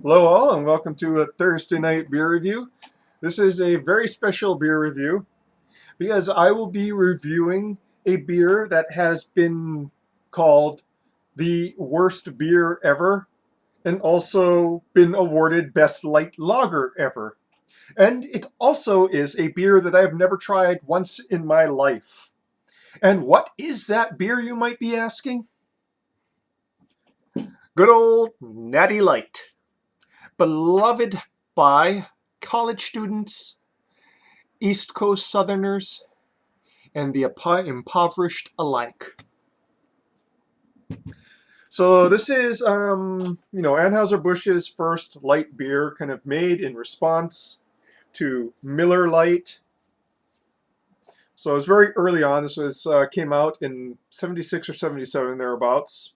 Hello all and welcome to a Thursday night beer review. This is a very special beer review because I will be reviewing a beer that has been called the worst beer ever and also been awarded best light lager ever. And it also is a beer that I've never tried once in my life. And what is that beer, you might be asking? Good old Natty Light, beloved by college students, East Coast Southerners, and the impoverished alike. So this is, Anheuser-Busch's first light beer, kind of made in response to Miller Lite. So it was very early on. This was came out in '76 or '77 thereabouts,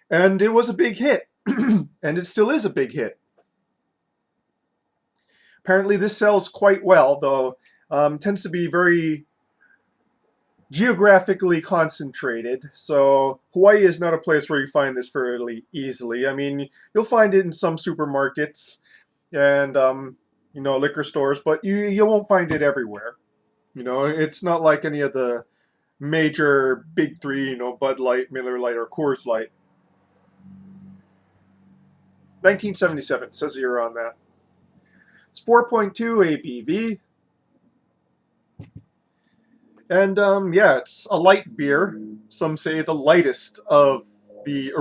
and it was a big hit, and it still is a big hit. Apparently, this sells quite well, though tends to be very geographically concentrated. So Hawaii is not a place where you find this fairly easily. I mean, you'll find it in some supermarkets and liquor stores, but you won't find it everywhere. It's not like any of the major big three, Bud Light, Miller Lite, or Coors Light. 1977 says here on that. It's 4.2 ABV. And yeah, it's a light beer. Some say the lightest of the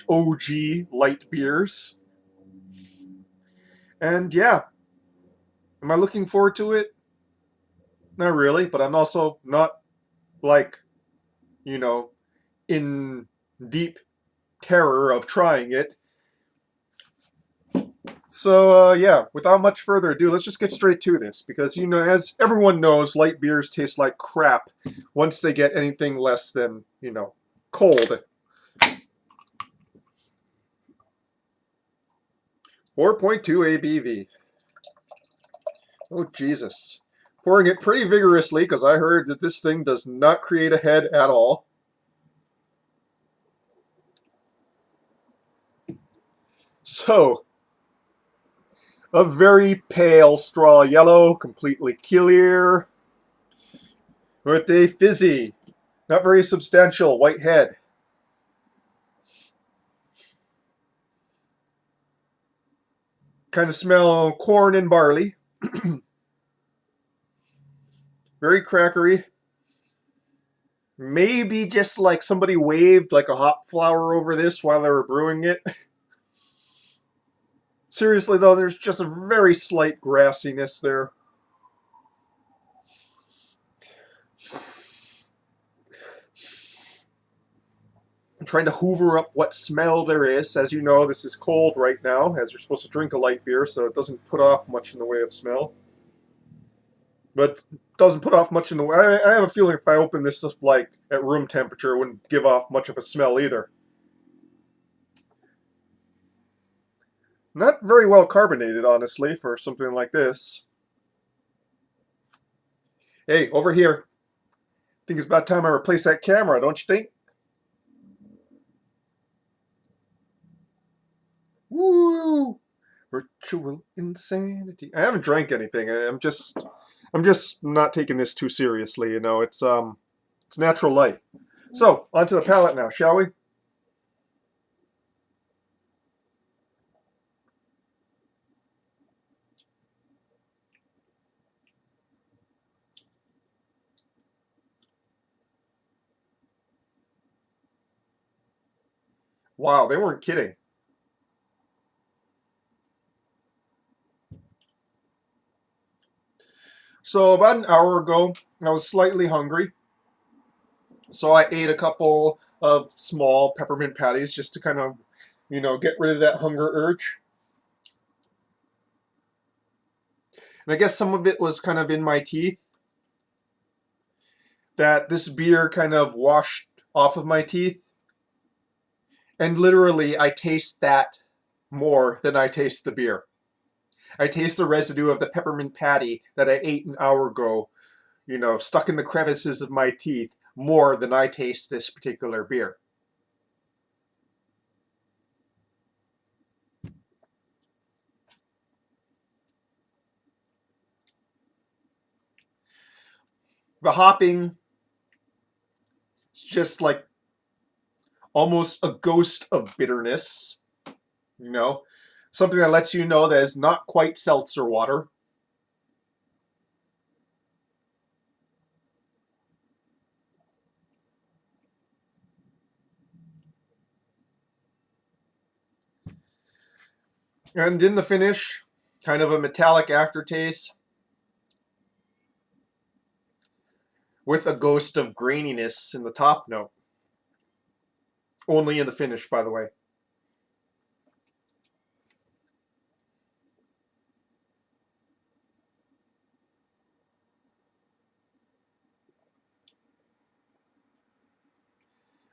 OG light beers. And yeah, am I looking forward to it? Not really, but I'm also not like, you know, in deep terror of trying it. So yeah, without much further ado, let's just get straight to this because as everyone knows, light beers taste like crap once they get anything less than cold. 4.2 ABV. Oh Jesus! Pouring it pretty vigorously because I heard that this thing does not create a head at all. So, a very pale straw yellow, completely clear, with a fizzy, not very substantial white head. Kind of smell corn and barley. Very crackery. Maybe just like somebody waved like a hop flower over this while they were brewing it. Seriously though, there's just a very slight grassiness there. I'm trying to hoover up what smell there is. As you know, this is cold right now, as you're supposed to drink a light beer, so it doesn't put off much in the way of smell. But it doesn't put off much in the way. I have a feeling if I open this up like at room temperature, it wouldn't give off much of a smell either. Not very well carbonated, honestly, for something like this. Hey, over here. I think it's about time I replace that camera, don't you think? Woo! Virtual insanity. I haven't drank anything. I'm just not taking this too seriously, it's natural light. So, onto the palate now, shall we? Wow, they weren't kidding. So, about an hour ago, I was slightly hungry. So, I ate a couple of small peppermint patties just to kind of, get rid of that hunger urge. And I guess some of it was kind of in my teeth, that this beer kind of washed off of my teeth. And literally, I taste that more than I taste the beer. I taste the residue of the peppermint patty that I ate an hour ago, stuck in the crevices of my teeth more than I taste this particular beer. The hopping, it's just like almost a ghost of bitterness, you know? Something that lets you know that it's not quite seltzer water. And in the finish, kind of a metallic aftertaste with a ghost of graininess in the top note. Only in the finish, by the way.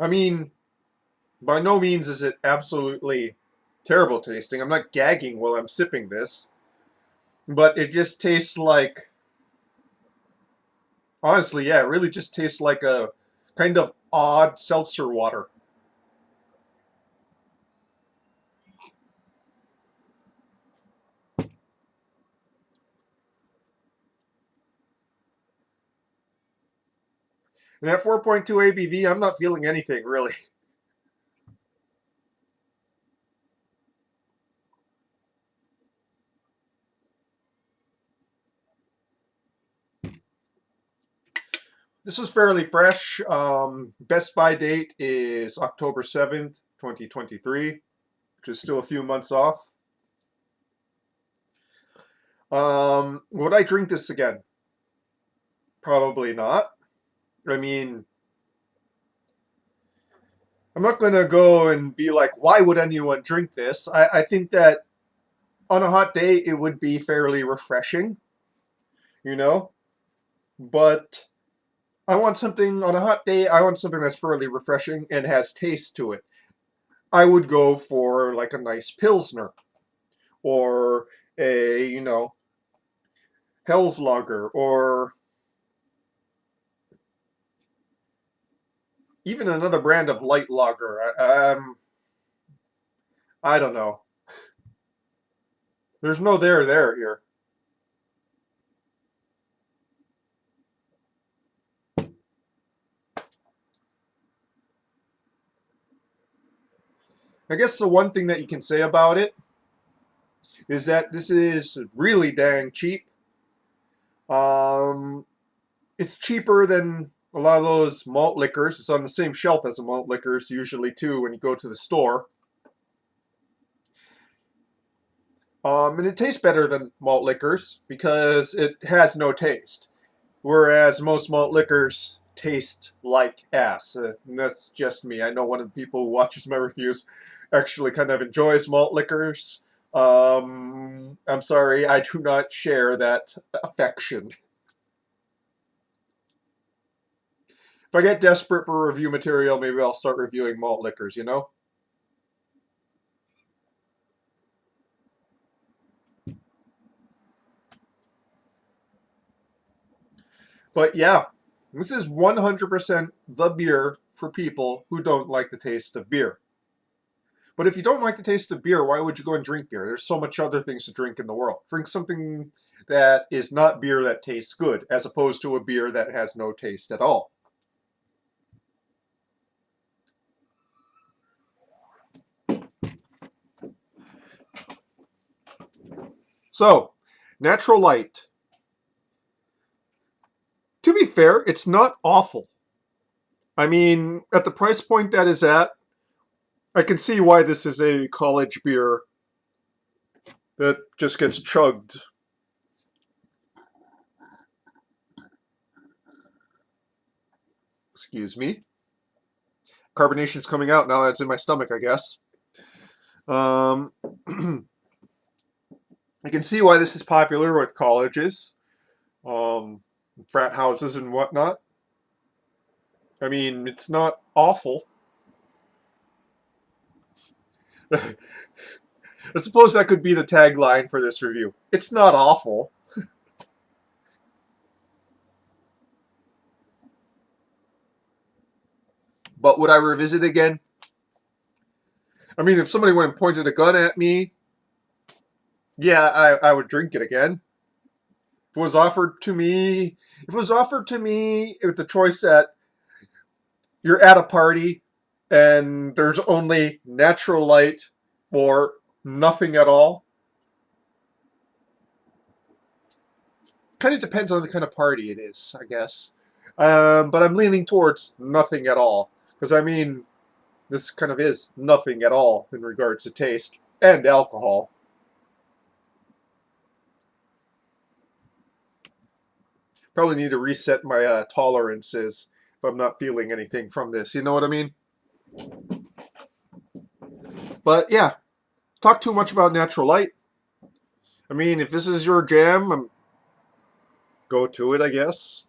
I mean, by no means is it absolutely terrible tasting. I'm not gagging while I'm sipping this, but it just tastes like, honestly, yeah, it really just tastes like a kind of odd seltzer water. And at 4.2 ABV, I'm not feeling anything really. This is fairly fresh. Best by date is October 7th, 2023, which is still a few months off. Would I drink this again? Probably not. I mean, I'm not going to go and be like, why would anyone drink this? I think that on a hot day, it would be fairly refreshing, you know? But I want something on a hot day, I want something that's fairly refreshing and has taste to it. I would go for like a nice Pilsner or a, Hell's Lager or even another brand of light lager. I don't know. There's no there here. I guess the one thing that you can say about it is that this is really dang cheap. Um, it's cheaper than a lot of those malt liquors. It's on the same shelf as the malt liquors usually too when you go to the store. And it tastes better than malt liquors because it has no taste. Whereas most malt liquors taste like ass. And that's just me. I know one of the people who watches my reviews actually kind of enjoys malt liquors. I'm sorry, I do not share that affection. If I get desperate for review material, maybe I'll start reviewing malt liquors, you know? But yeah, this is 100% the beer for people who don't like the taste of beer. But if you don't like the taste of beer, why would you go and drink beer? There's so much other things to drink in the world. Drink something that is not beer that tastes good, as opposed to a beer that has no taste at all. So, Natural Light. To be fair, it's not awful. I mean, at the price point that it's at, I can see why this is a college beer that just gets chugged. Excuse me. Carbonation's coming out now that it's in my stomach, I guess. Um, I can see why this is popular with colleges, um, frat houses, and whatnot. I mean, it's not awful. I suppose that could be the tagline for this review. It's not awful. But would I revisit again? I mean, if somebody went and pointed a gun at me, yeah, I would drink it again. If was offered to me, if it was offered to me with the choice that you're at a party and there's only natural light or nothing at all, kind of depends on the kind of party it is, I guess. But I'm leaning towards nothing at all. Because, I mean, this kind of is nothing at all in regards to taste and alcohol. Probably need to reset my tolerances if I'm not feeling anything from this. You know what I mean? But yeah, talk too much about natural light. I mean, if this is your jam, go to it, I guess.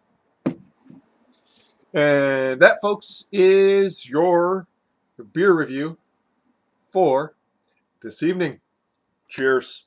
And that, folks, is your beer review for this evening. Cheers.